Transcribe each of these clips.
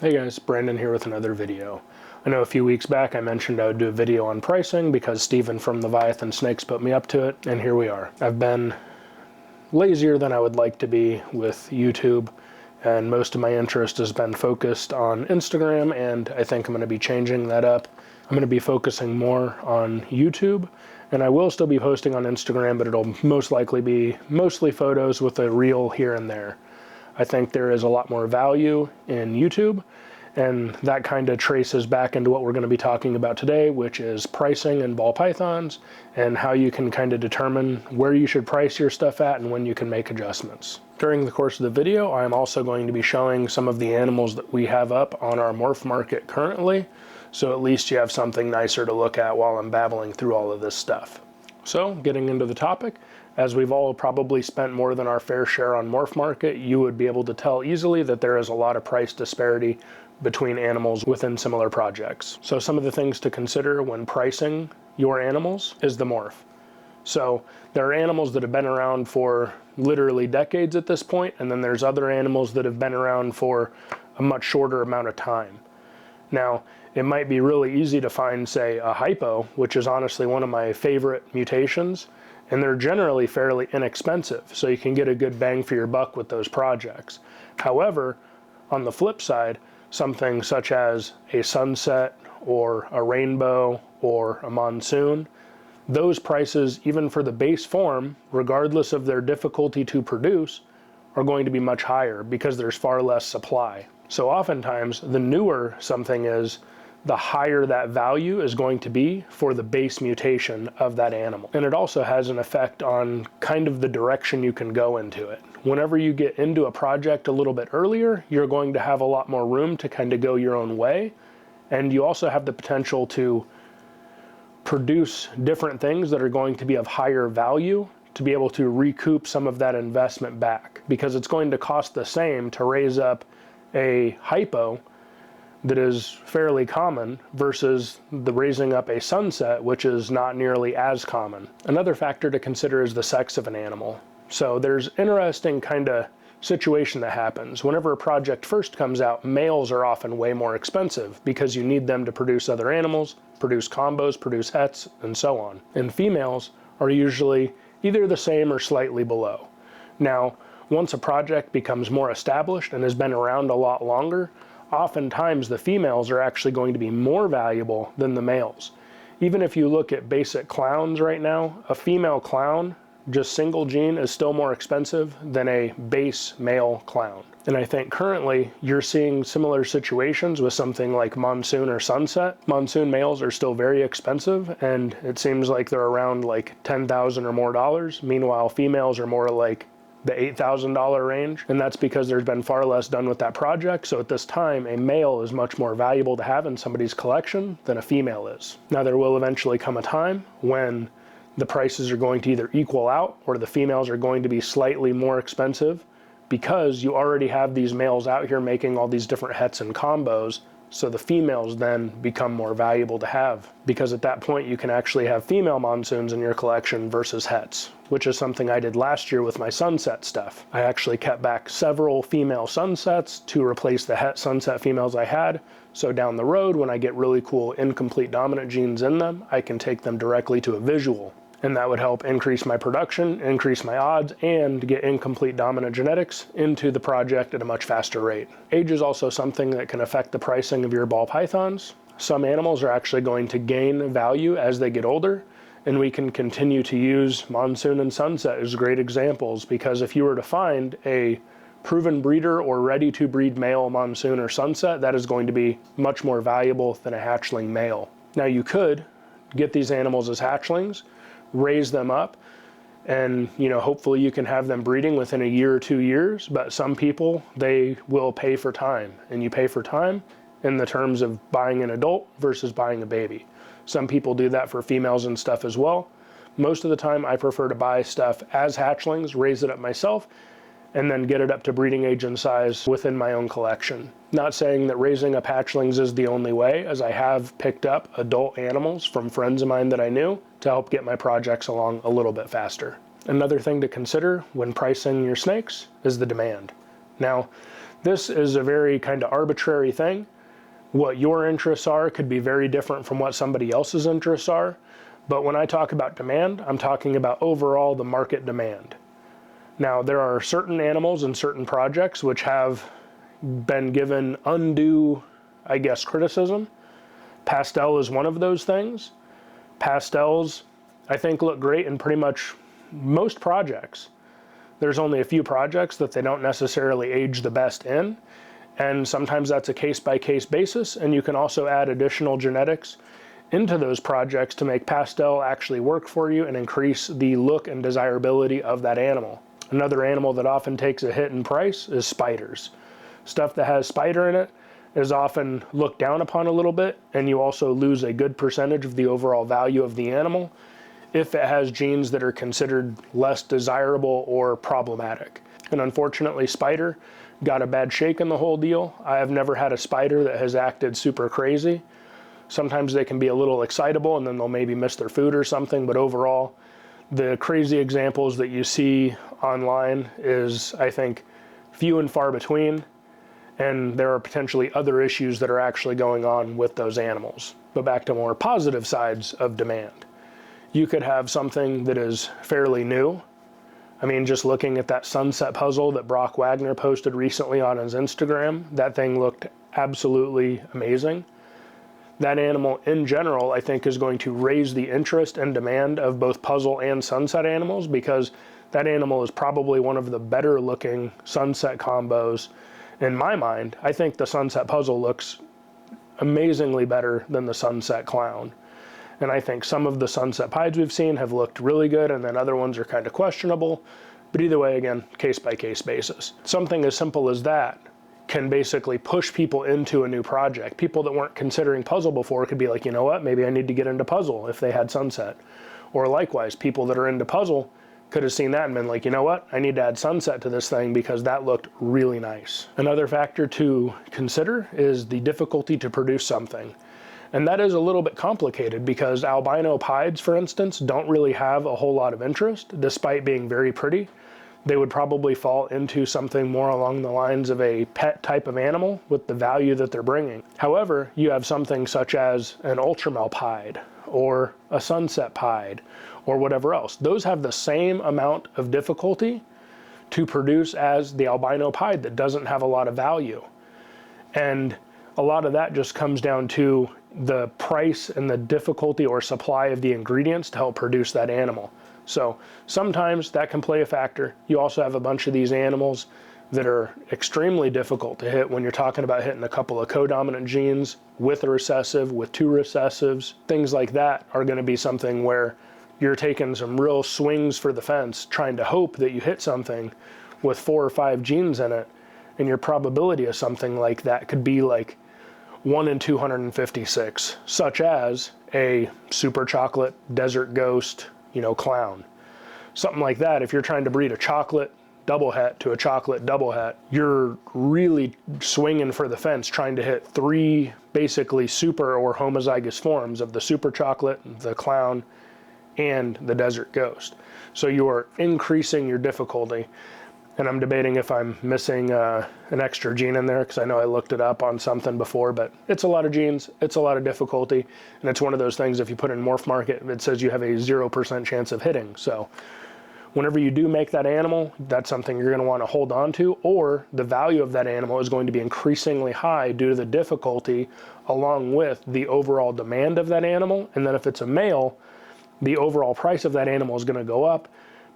Hey guys, Brandon here with another video. I know a few weeks back I mentioned I would do a video on pricing because Steven from Leviathan Snakes put me up to it, and here we are. I've been lazier than I would like to be with YouTube, and most of my interest has been focused on Instagram, and I think I'm going to be changing that up. I'm going to be focusing more on YouTube, and I will still be posting on Instagram, but it'll most likely be mostly photos with a reel here and there. I think there is a lot more value in YouTube, and that kind of traces back into what we're going to be talking about today, which is pricing in ball pythons and how you can kind of determine where you should price your stuff at and when you can make adjustments. During the course of the video, I'm also going to be showing some of the animals that we have up on our Morph Market currently, so at least you have something nicer to look at while I'm babbling through all of this stuff. So, getting into the topic, as we've all probably spent more than our fair share on Morph Market, you would be able to tell easily that there is a lot of price disparity between animals within similar projects. So some of the things to consider when pricing your animals is the morph. So there are animals that have been around for literally decades at this point, and then there's other animals that have been around for a much shorter amount of time. Now, it might be really easy to find, say, a hypo, which is honestly one of my favorite mutations, and they're generally fairly inexpensive, so you can get a good bang for your buck with those projects. However, on the flip side, something such as a sunset or a rainbow or a monsoon, those prices, even for the base form, regardless of their difficulty to produce, are going to be much higher because there's far less supply. So oftentimes, the newer something is, the higher that value is going to be for the base mutation of that animal. And it also has an effect on kind of the direction you can go into it. Whenever you get into a project a little bit earlier, you're going to have a lot more room to kind of go your own way. And you also have the potential to produce different things that are going to be of higher value to be able to recoup some of that investment back. Because it's going to cost the same to raise up a hypo that is fairly common versus the raising up a sunset, which is not nearly as common. Another factor to consider is the sex of an animal. So there's interesting kind of situation that happens. Whenever a project first comes out, males are often way more expensive because you need them to produce other animals, produce combos, produce hets, and so on. And females are usually either the same or slightly below. Now, once a project becomes more established and has been around a lot longer, oftentimes the females are actually going to be more valuable than the males. Even if you look at basic clowns right now, a female clown, just single gene, is still more expensive than a base male clown. And I think currently you're seeing similar situations with something like monsoon or sunset. Monsoon males are still very expensive, and it seems like they're around like $10,000 or more dollars. Meanwhile, females are more like the $8,000 range, and that's because there's been far less done with that project. So at this time, a male is much more valuable to have in somebody's collection than a female is. Now, there will eventually come a time when the prices are going to either equal out or the females are going to be slightly more expensive because you already have these males out here making all these different hets and combos. So the females then become more valuable to have because at that point you can actually have female monsoons in your collection versus hets, which is something I did last year with my sunset stuff. I actually kept back several female sunsets to replace the het sunset females I had. So down the road, when I get really cool incomplete dominant genes in them, I can take them directly to a visual. And that would help increase my production, increase my odds, and get incomplete dominant genetics into the project at a much faster rate. Age is also something that can affect the pricing of your ball pythons. Some animals are actually going to gain value as they get older, and we can continue to use monsoon and sunset as great examples, because if you were to find a proven breeder or ready to breed male monsoon or sunset, that is going to be much more valuable than a hatchling male. Now, you could get these animals as hatchlings, raise them up, and hopefully you can have them breeding within a year or 2 years. But some people, they will pay for time, and you pay for time in the terms of buying an adult versus buying a baby. Some people do that for females and stuff as well. Most of the time I prefer to buy stuff as hatchlings, raise it up myself, and then get it up to breeding age and size within my own collection. Not saying that raising up hatchlings is the only way, as I have picked up adult animals from friends of mine that I knew to help get my projects along a little bit faster. Another thing to consider when pricing your snakes is the demand. Now, This is a very kind of arbitrary thing. What your interests are could be very different from what somebody else's interests are. But when I talk about demand, I'm talking about overall the market demand. Now, there are certain animals and certain projects which have been given undue, I guess, criticism. Pastel is one of those things. Pastels, I think, look great in pretty much most projects. There's only a few projects that they don't necessarily age the best in, and sometimes that's a case-by-case basis, and you can also add additional genetics into those projects to make pastel actually work for you and increase the look and desirability of that animal. Another animal that often takes a hit in price is spiders. Stuff that has spider in it is often looked down upon a little bit, and you also lose a good percentage of the overall value of the animal if it has genes that are considered less desirable or problematic. And unfortunately, spider got a bad shake in the whole deal. I have never had a spider that has acted super crazy. Sometimes they can be a little excitable and then they'll maybe miss their food or something, but overall, the crazy examples that you see online is, I think, few and far between, and there are potentially other issues that are actually going on with those animals. But back to more positive sides of demand. You could have something that is fairly new. I mean, just looking at that sunset puzzle that Brock Wagner posted recently on his Instagram, that thing looked absolutely amazing. That animal in general, I think, is going to raise the interest and demand of both puzzle and sunset animals, because that animal is probably one of the better looking sunset combos in my mind. I think the sunset puzzle looks amazingly better than the sunset clown. And I think some of the sunset pieds we've seen have looked really good, and then other ones are kind of questionable. But either way, again, case by case basis. Something as simple as that can basically push people into a new project. People that weren't considering puzzle before could be like, you know what, maybe I need to get into puzzle if they had sunset. Or likewise, people that are into puzzle could have seen that and been like, you know what, I need to add sunset to this thing because that looked really nice. Another factor to consider is the difficulty to produce something. And that is a little bit complicated because albino pieds, for instance, don't really have a whole lot of interest, despite being very pretty. They would probably fall into something more along the lines of a pet type of animal with the value that they're bringing. However, you have something such as an ultramel pied or a sunset pied or whatever else. Those have the same amount of difficulty to produce as the albino pied that doesn't have a lot of value. And a lot of that just comes down to the price and the difficulty or supply of the ingredients to help produce that animal. So sometimes that can play a factor. You also have a bunch of these animals that are extremely difficult to hit when you're talking about hitting a couple of codominant genes with a recessive, with two recessives. Things like that are going to be something where you're taking some real swings for the fence, trying to hope that you hit something with 4 or 5 genes in it, and your probability of something like that could be like 1 in 256, such as a super chocolate desert ghost, clown. Something like that. If you're trying to breed a chocolate double het to a chocolate double het, you're really swinging for the fence trying to hit 3 basically super or homozygous forms of the super chocolate, the clown, and the desert ghost. So you are increasing your difficulty. And I'm debating if I'm missing an extra gene in there, because I know I looked it up on something before, but it's a lot of genes, it's a lot of difficulty, and it's one of those things, if you put in Morph Market, it says you have a 0% chance of hitting. So whenever you do make that animal, that's something you're going to want to hold on to, or the value of that animal is going to be increasingly high due to the difficulty along with the overall demand of that animal. And then if it's a male, the overall price of that animal is going to go up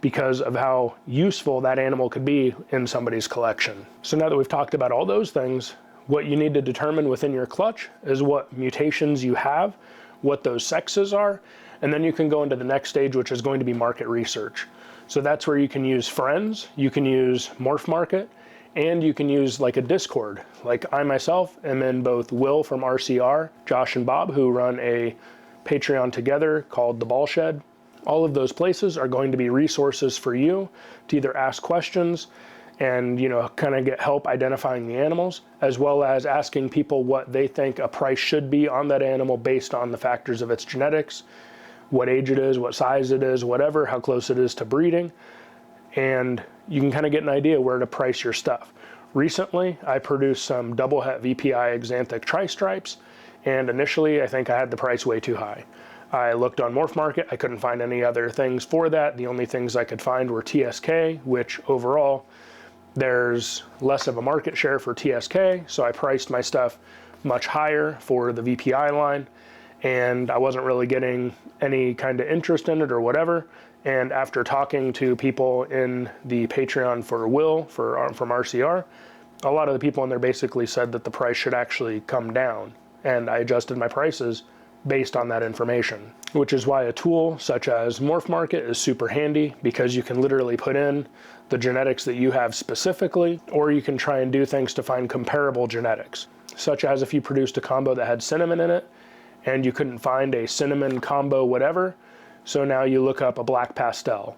because of how useful that animal could be in somebody's collection. So now that we've talked about all those things, what you need to determine within your clutch is what mutations you have, what those sexes are, and then you can go into the next stage, which is going to be market research. So that's where you can use friends, you can use Morph Market, and you can use like a Discord. Like I myself am in both Will from RCR, Josh and Bob, who run a Patreon together called The Ball Shed. All of those places are going to be resources for you to either ask questions and, kind of get help identifying the animals, as well as asking people what they think a price should be on that animal based on the factors of its genetics, what age it is, what size it is, whatever, how close it is to breeding. And you can kind of get an idea where to price your stuff. recently I produced some double het VPI exanthic tri-stripes, and initially I think I had the price way too high. I looked on Morph Market, I couldn't find any other things for that. The only things I could find were TSK, which overall there's less of a market share for TSK, so I priced my stuff much higher for the VPI line, and I wasn't really getting any kind of interest in it or whatever. And after talking to people in the Patreon for Will from RCR, a lot of the people in there basically said that the price should actually come down, and I adjusted my prices based on that information, which is why a tool such as Morph Market is super handy, because you can literally put in the genetics that you have specifically, or you can try and do things to find comparable genetics, such as if you produced a combo that had cinnamon in it and you couldn't find a cinnamon combo whatever, so now you look up a black pastel,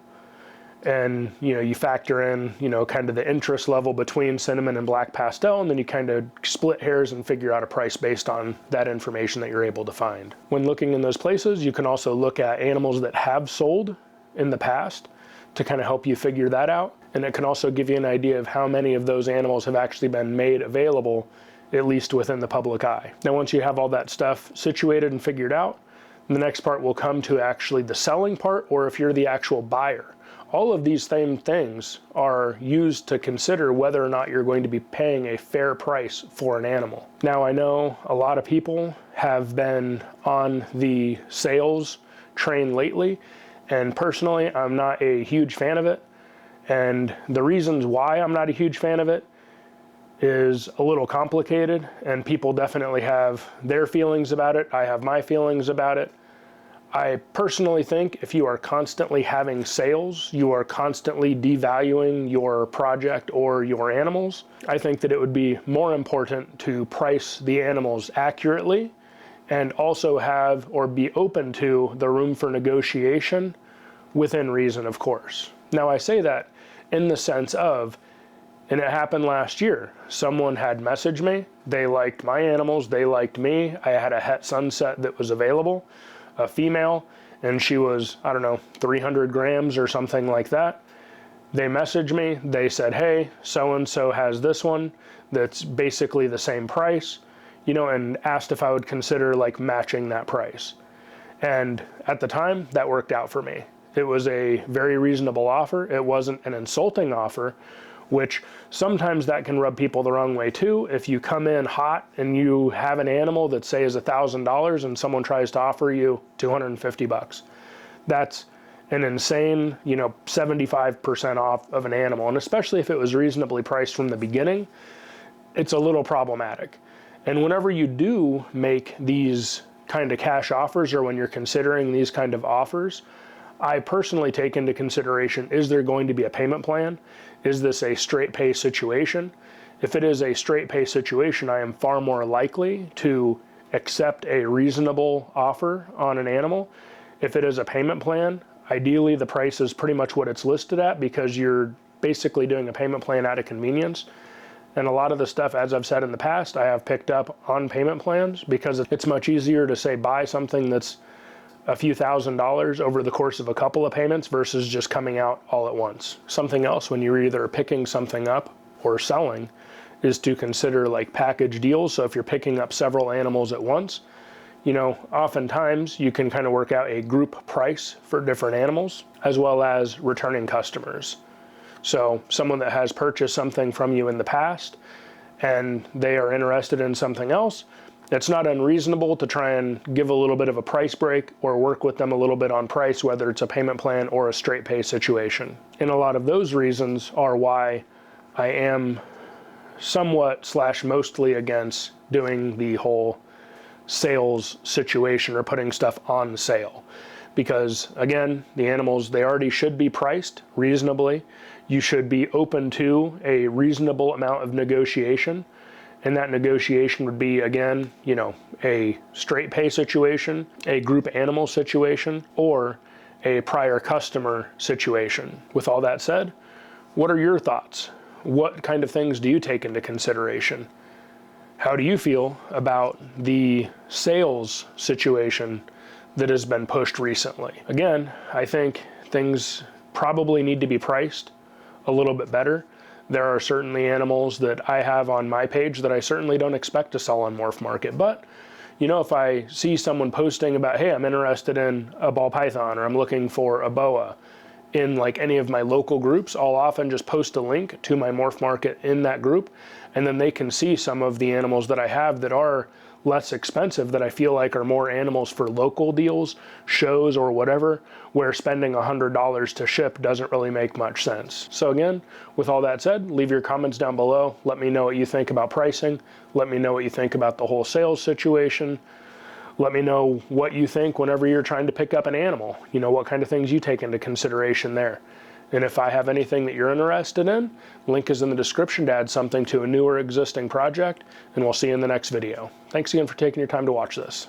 and you factor in kind of the interest level between cinnamon and black pastel, and then you kind of split hairs and figure out a price based on that information that you're able to find. When looking in those places, you can also look at animals that have sold in the past to kind of help you figure that out, and it can also give you an idea of how many of those animals have actually been made available, at least within the public eye. Now once you have all that stuff situated and figured out, the next part will come to actually the selling part, or if you're the actual buyer. All of these same things are used to consider whether or not you're going to be paying a fair price for an animal. Now I know a lot of people have been on the sales train lately, and personally I'm not a huge fan of it. And the reasons why I'm not a huge fan of it is a little complicated, and people definitely have their feelings about it. I have my feelings about it. I personally think if you are constantly having sales, you are constantly devaluing your project or your animals. I think that it would be more important to price the animals accurately, and also have or be open to the room for negotiation within reason, of course. Now I say that in the sense of, and it happened last year, someone had messaged me, they liked my animals, they liked me, I had a het sunset that was available, a female, and she was, I don't know, 300 grams or something like that. They messaged me, they said, hey, so-and-so has this one that's basically the same price, and asked if I would consider like matching that price. And at the time, that worked out for me. It was a very reasonable offer. It wasn't an insulting offer, which sometimes that can rub people the wrong way too. If you come in hot and you have an animal that say is $1,000 and someone tries to offer you $250, that's an insane, 75% off of an animal. And especially if it was reasonably priced from the beginning, it's a little problematic. And whenever you do make these kind of cash offers, or when you're considering these kind of offers, I personally take into consideration, is there going to be a payment plan? Is this a straight pay situation? If it is a straight pay situation, I am far more likely to accept a reasonable offer on an animal. If it is a payment plan, ideally the price is pretty much what it's listed at, because you're basically doing a payment plan out of convenience. And a lot of the stuff, as I've said in the past, I have picked up on payment plans, because it's much easier to say buy something that's a few $1,000s over the course of a couple of payments versus just coming out all at once. Something else when you're either picking something up or selling is to consider like package deals. So if you're picking up several animals at once, oftentimes you can kind of work out a group price for different animals, as well as returning customers. So someone that has purchased something from you in the past and they are interested in something else, it's not unreasonable to try and give a little bit of a price break or work with them a little bit on price, whether it's a payment plan or a straight pay situation. And a lot of those reasons are why I am somewhat / mostly against doing the whole sales situation or putting stuff on sale. Because again, the animals, they already should be priced reasonably. You should be open to a reasonable amount of negotiation. And that negotiation would be, again, a straight pay situation, a group animal situation, or a prior customer situation. With all that said, what are your thoughts? What kind of things do you take into consideration? How do you feel about the sales situation that has been pushed recently? Again, I think things probably need to be priced a little bit better There are certainly animals that I have on my page that I certainly don't expect to sell on Morph Market, but you know, if I see someone posting about, hey, I'm interested in a ball python or I'm looking for a boa in like any of my local groups, I'll often just post a link to my Morph Market in that group, and then they can see some of the animals that I have that are less expensive, that I feel like are more animals for local deals, shows, or whatever, where spending $100 to ship doesn't really make much sense. So again, with all that said, leave your comments down below. Let me know what you think about pricing. Let me know what you think about the whole sales situation. Let me know what you think whenever you're trying to pick up an animal. You know, what kind of things you take into consideration there. And if I have anything that you're interested in, link is in the description to add something to a new or existing project, and we'll see you in the next video. Thanks again for taking your time to watch this.